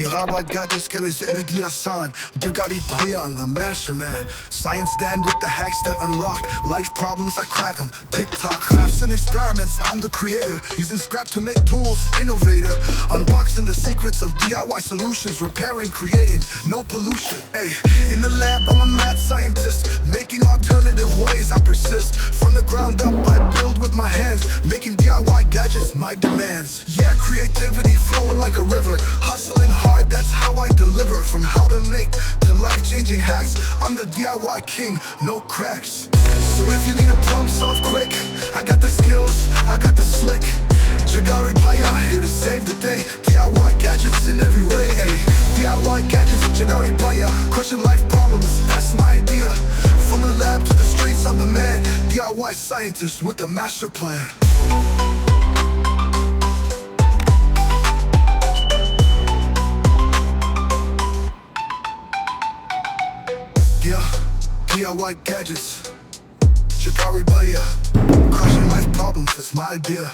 Gerabat gadgets carries energy asan. Dirgari Bayan, the master man. Science stand with the hacks that unlock life problems, I crack them. TikTok crafts and experiments, I'm the creator. Using scrap to make tools, innovator. Unboxing the secrets of DIY solutions. Repairing, creating, no pollution. Hey, in the lab I'm a mad scientist. Making alternative ways, I persist. From the ground up I build with my hands. Making DIY gadgets my demands. Yeah, creativity flowing like a river. Hustling hard, that's how I deliver. From how to make to life-changing hacks, I'm the DIY king, no cracks. So if you need a problem solved quick, I got the skills, I got the slick. Jagari Paya, here to save the day. DIY gadgets in every way, hey. DIY gadgets, Jagari Paya, crushing life problems, that's my idea. From the lab to the streets, I'm the man. DIY scientist with the master plan. Yeah, DIY gadgets, Jagari Baya, crushing life problems, that's my idea.